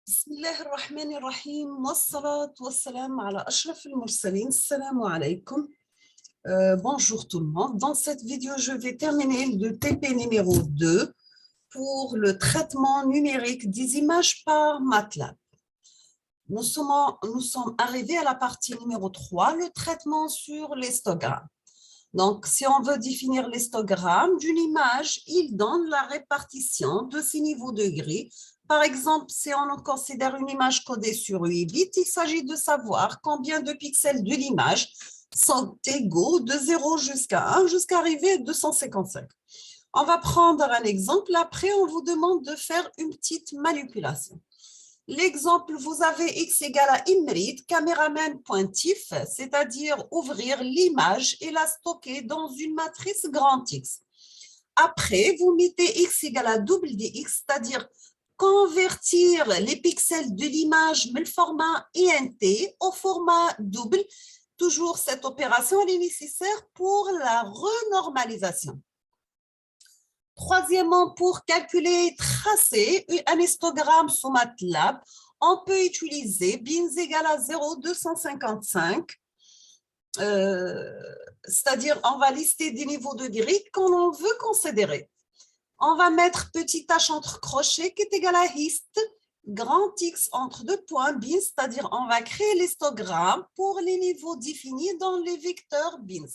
بسم الله الرحمن الرحيم والصلاة والسلام على أشرف المرسلين. Assalamu alaikum. Bonjour tout le monde. Dans cette vidéo, je vais terminer le TP numéro 2 pour le traitement numérique des images par MATLAB. Nous sommes arrivés à la partie numéro 3, le traitement sur l'histogramme. Donc, si on veut définir l'histogramme d'une image, il donne la répartition de ses niveaux de gris. Par exemple, si on considère une image codée sur 8 bits, il s'agit de savoir combien de pixels de l'image sont égaux de 0 jusqu'à 1 jusqu'à arriver à 255. On va prendre un exemple. Après, on vous demande de faire une petite manipulation. L'exemple, vous avez x égale à Imrid, caméraman pointif, c'est-à-dire ouvrir l'image et la stocker dans une matrice grand X. Après, vous mettez x égale à double dx, c'est-à-dire convertir les pixels de l'image du format INT au format double. Toujours cette opération elle est nécessaire pour la renormalisation. Troisièmement, pour calculer et tracer un histogramme sous MATLAB, on peut utiliser bins égale à 0,255, c'est-à-dire on va lister des niveaux de gris qu'on veut considérer. On va mettre petit h entre crochets qui est égal à hist, grand X entre deux points bins, c'est-à-dire on va créer l'histogramme pour les niveaux définis dans les vecteurs bins.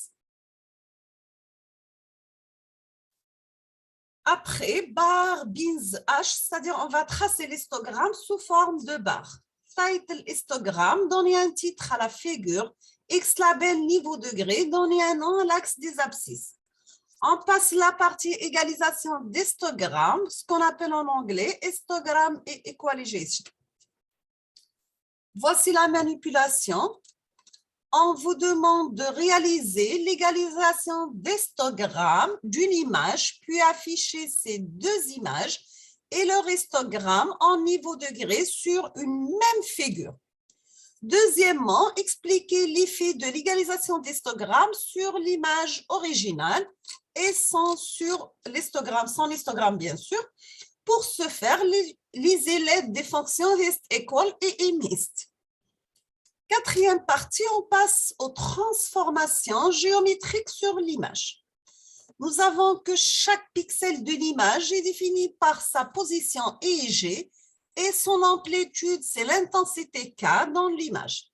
Après, barre bins H, c'est-à-dire on va tracer l'histogramme sous forme de barre. Title histogramme, donner un titre à la figure. X label niveau degré, donner un nom à l'axe des abscisses. On passe la partie égalisation d'histogramme, ce qu'on appelle en anglais histogramme et equalization. Voici la manipulation. On vous demande de réaliser l'égalisation d'histogramme d'une image, puis afficher ces deux images et leur histogramme en niveau degré sur une même figure. Deuxièmement, expliquer l'effet de l'égalisation d'histogramme sur l'image originale et sur l'histogramme bien sûr. Pour ce faire, lisez l'aide des fonctions list equal et imist. Quatrième partie, on passe aux transformations géométriques sur l'image. Nous avons que chaque pixel de l'image est défini par sa position EIG et son amplitude, c'est l'intensité K dans l'image.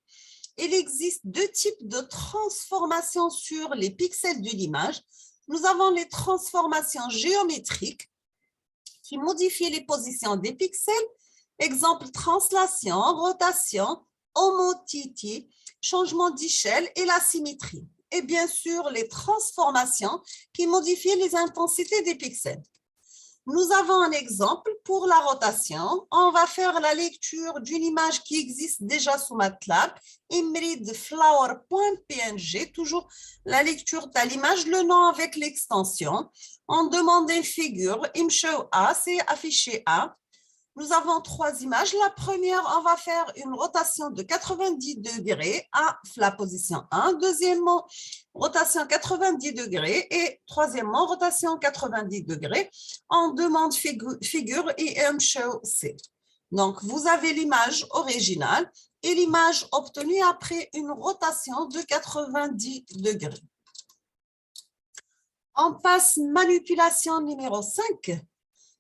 Il existe deux types de transformations sur les pixels de l'image. Nous avons les transformations géométriques qui modifient les positions des pixels, exemple translation, rotation, homothétie, changement d'échelle et la symétrie. Et bien sûr, les transformations qui modifient les intensités des pixels. Nous avons un exemple pour la rotation. On va faire la lecture d'une image qui existe déjà sous MATLAB, imridflower.png, toujours la lecture de l'image, le nom avec l'extension. On demande une figure, imshow A, c'est affiché A. Nous avons trois images. La première, on va faire une rotation de 90 degrés à la position 1. Deuxièmement, rotation 90 degrés. Et troisièmement, rotation 90 degrés. On demande figure et show C. Donc, vous avez l'image originale et l'image obtenue après une rotation de 90 degrés. On passe manipulation numéro 5.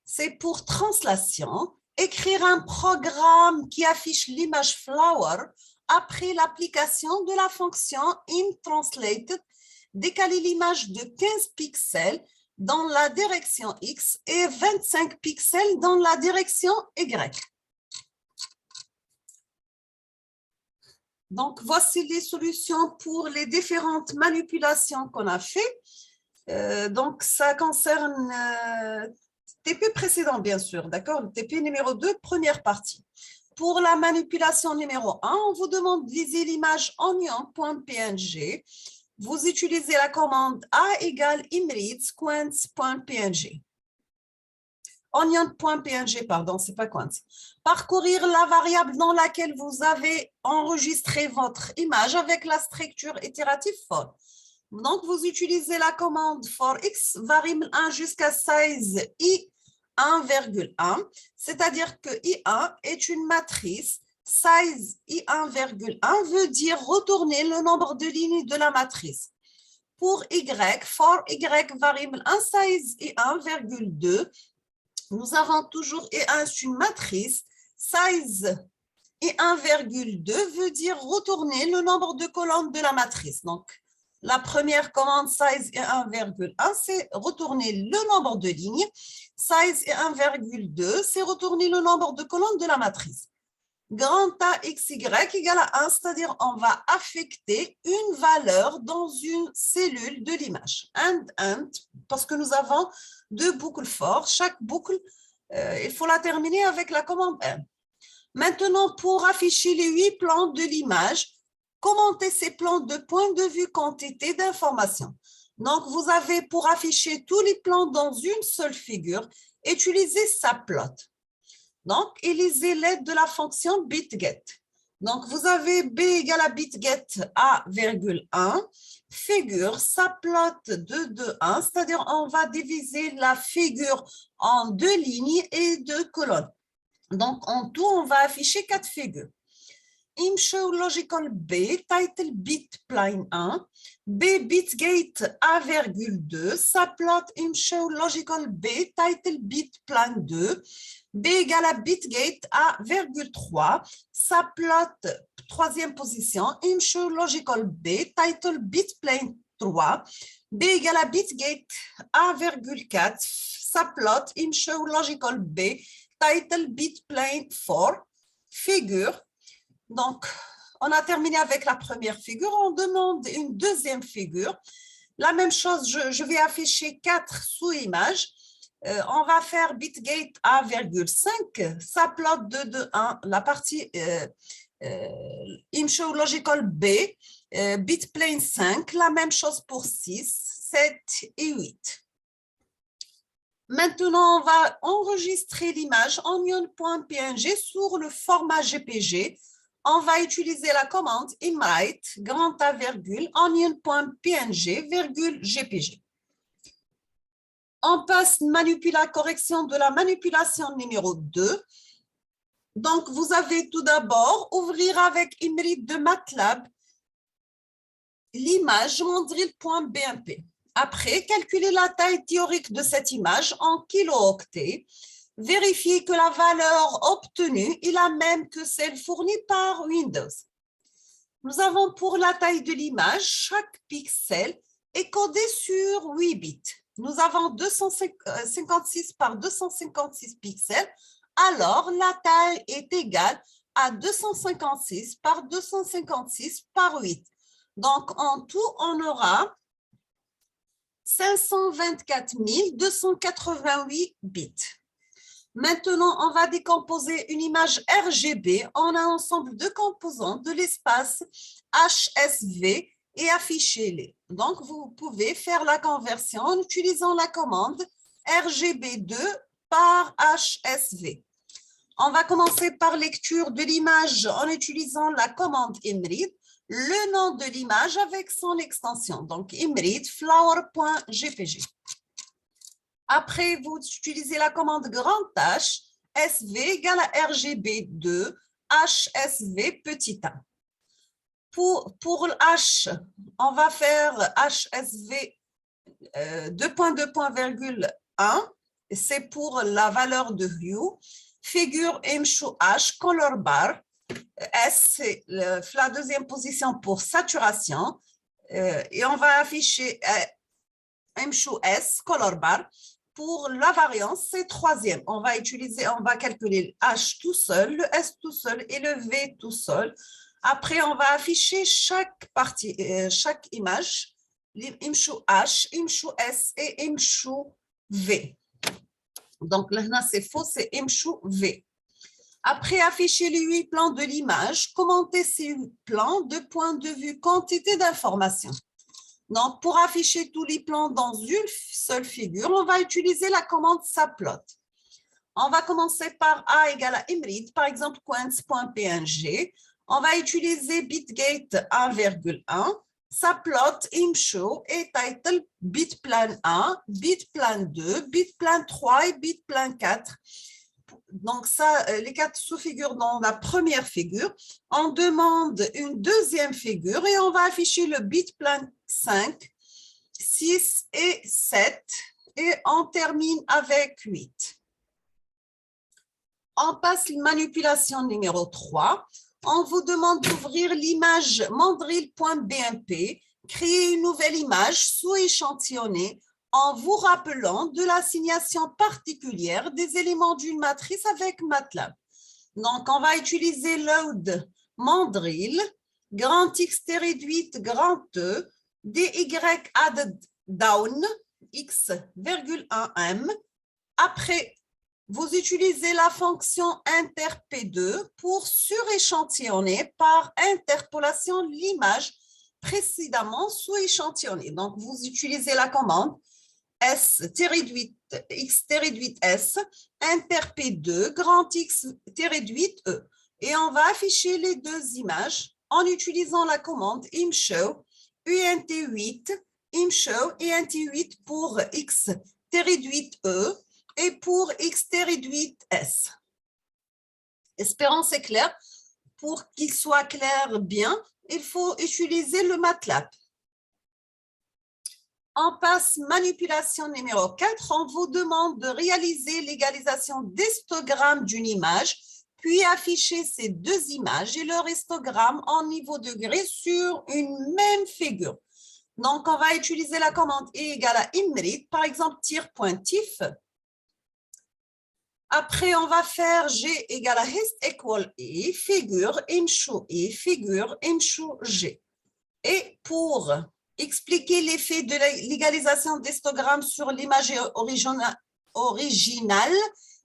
C'est pour translation. Écrire un programme qui affiche l'image flower après l'application de la fonction imTranslated, décaler l'image de 15 pixels dans la direction X et 25 pixels dans la direction Y. Donc, voici les solutions pour les différentes manipulations qu'on a fait. Donc, ça concerne TP précédent, bien sûr, d'accord? Le TP numéro 2, première partie. Pour la manipulation numéro 1, on vous demande de viser l'image onion.png. Vous utilisez la commande A égale imrid sequence.png. Onion.png, pardon, c'est pas quant. Parcourir la variable dans laquelle vous avez enregistré votre image avec la structure itérative for. Donc, vous utilisez la commande for x, variable 1 jusqu'à size i 1,1, c'est-à-dire que I1 est une matrice. Size I1,1 veut dire retourner le nombre de lignes de la matrice. Pour Y, for Y variable 1 size I1,2, nous avons toujours I1 est une matrice. Size I1,2 veut dire retourner le nombre de colonnes de la matrice. Donc, la première commande size I1,1, c'est retourner le nombre de lignes. Size I1,2, c'est retourner le nombre de colonnes de la matrice. Grand A xy égale à 1, c'est-à-dire on va affecter une valeur dans une cellule de l'image. And, parce que nous avons deux boucles for. Chaque boucle, il faut la terminer avec la commande M. Maintenant, pour afficher les 8 plans de l'image, commentez ces plans de point de vue quantité d'information. Donc, vous avez pour afficher tous les plans dans une seule figure, utilisez sa plot. Donc, utilisez l'aide de la fonction bitget. Donc, vous avez B égale à bitget A,1, figure sa plot de 2, 1, c'est-à-dire on va diviser la figure en 2 lignes et 2 colonnes. Donc, en tout, on va afficher 4 figures. Imshow logical B, title bit plane 1, B bitgate A,2, subplot imshow logical B, title bit plane 2, B égale à bitgate A,3, subplot troisième position, imshow logical B, title bit plane 3, B égale à bitgate A,4, subplot imshow logical B, title bit plane 4, figure. Donc, on a terminé avec la première figure. On demande une deuxième figure. La même chose, je vais afficher 4 sous-images. On va faire bitgate A,5, subplot 2, 2, 1, la partie imshow logical B, bitplane 5, la même chose pour 6, 7 et 8. Maintenant, on va enregistrer l'image onion.png sur le format GPG. On va utiliser la commande imwrite, grand A, virgule, onion.png, virgule, GPG. On passe la correction de la manipulation numéro 2. Donc, vous avez tout d'abord ouvrir avec imwrite de MATLAB l'image mandrill.bmp. Après, calculer la taille théorique de cette image en kilo-octets. Vérifier que la valeur obtenue est la même que celle fournie par Windows. Nous avons pour la taille de l'image, chaque pixel est codé sur 8 bits. Nous avons 256 par 256 pixels, alors la taille est égale à 256 par 256 par 8. Donc, en tout, on aura 524 288 bits. Maintenant, on va décomposer une image RGB en un ensemble de composants de l'espace HSV et afficher-les. Donc, vous pouvez faire la conversion en utilisant la commande RGB2 par HSV. On va commencer par lecture de l'image en utilisant la commande imwrite, le nom de l'image avec son extension. Donc, imwrite flower.gpg. Après, vous utilisez la commande grand H, SV égale à RGB2, HSV petit a. Pour H, on va faire HSV 2.2.1, c'est pour la valeur de hue. Figure M-show H, color bar. S, c'est la deuxième position pour saturation. Et on va afficher M-show S, color bar. Pour la variance, c'est troisième. On va calculer le H tout seul, le S tout seul et le V tout seul. Après, on va afficher chaque partie, chaque image, imshow H, imshow S et imshow V. Donc, là, c'est faux, c'est imshow V. Après, afficher les 8 plans de l'image, commenter ces plans de point de vue quantité d'informations. Donc, pour afficher tous les plans dans une seule figure, on va utiliser la commande subplot. On va commencer par A égale à imwrite, par exemple, quants.png. On va utiliser bitgate 1,1, Plot imshow et title bit plan 1, bit plan 2, bit plan 3 et bit plan 4. Donc, ça, les 4 sous-figures dans la première figure. On demande une deuxième figure et on va afficher le bit plan 5, 6 et 7. Et on termine avec 8. On passe la manipulation numéro 3. On vous demande d'ouvrir l'image mandrill.bmp, créer une nouvelle image sous-échantillonnée en vous rappelant de l'assignation particulière des éléments d'une matrice avec MATLAB. Donc, on va utiliser load mandrill, grand X réduit, grand E, dy added down, x, 1m. Après, vous utilisez la fonction interp2 pour suréchantillonner par interpolation l'image précédemment sous-échantillonnée. Donc, vous utilisez la commande x-s, interp2, grand X-E. Et on va afficher les deux images en utilisant la commande imshow, unt8, imshow et int8 pour x-E et pour x-s. Espérons c'est clair. Pour qu'il soit clair bien, il faut utiliser le MATLAB. On passe manipulation numéro 4. On vous demande de réaliser l'égalisation d'histogramme d'une image, puis afficher ces deux images et leur histogramme en niveau degré sur une même figure. Donc, on va utiliser la commande E égale à imrit, par exemple, tir.tif. Après, on va faire G égale à hist equal E, figure, imshow E, figure, imshow G. Et pour expliquer l'effet de l'égalisation d'histogramme sur l'image originale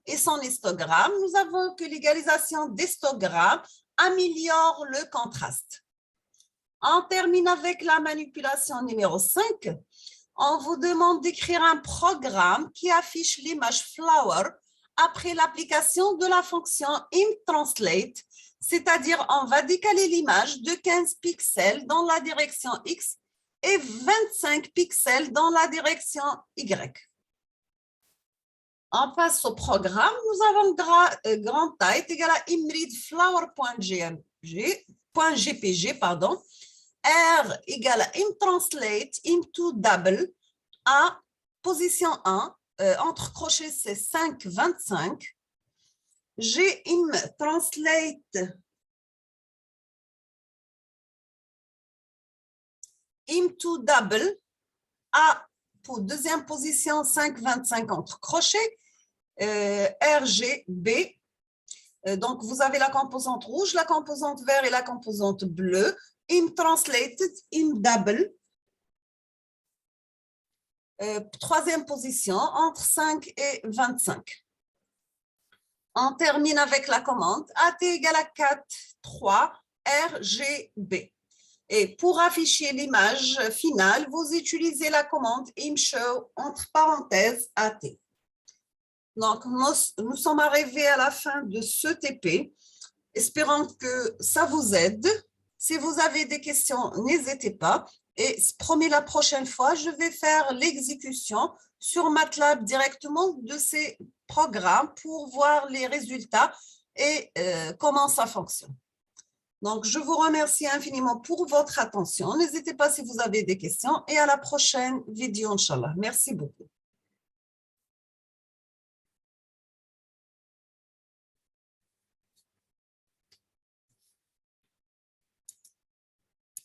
et son histogramme, nous avons que l'égalisation d'histogramme améliore le contraste. On termine avec la manipulation numéro 5. On vous demande d'écrire un programme qui affiche l'image flower après l'application de la fonction imTranslate, c'est-à-dire on va décaler l'image de 15 pixels dans la direction X et 25 pixels dans la direction Y. On passe au programme. Nous avons grand type égal à imreadflower.gpg, pardon. R égale à imTranslate into double à position 1. Entre crochets, c'est 5, 25. G imTranslate into double A pour deuxième position 5, 25 entre crochets. RGB. Donc, vous avez la composante rouge, la composante vert et la composante bleue. imTranslated, double. Troisième position, entre 5 et 25. On termine avec la commande AT égale à 4, 3, RGB. Et pour afficher l'image finale, vous utilisez la commande imshow entre parenthèses AT. Donc, nous sommes arrivés à la fin de ce TP. Espérons que ça vous aide. Si vous avez des questions, n'hésitez pas. Et promis, la prochaine fois, je vais faire l'exécution sur MATLAB directement de ces programmes pour voir les résultats et comment ça fonctionne. Donc, je vous remercie infiniment pour votre attention. N'hésitez pas si vous avez des questions et à la prochaine vidéo, Inch'Allah. Merci beaucoup.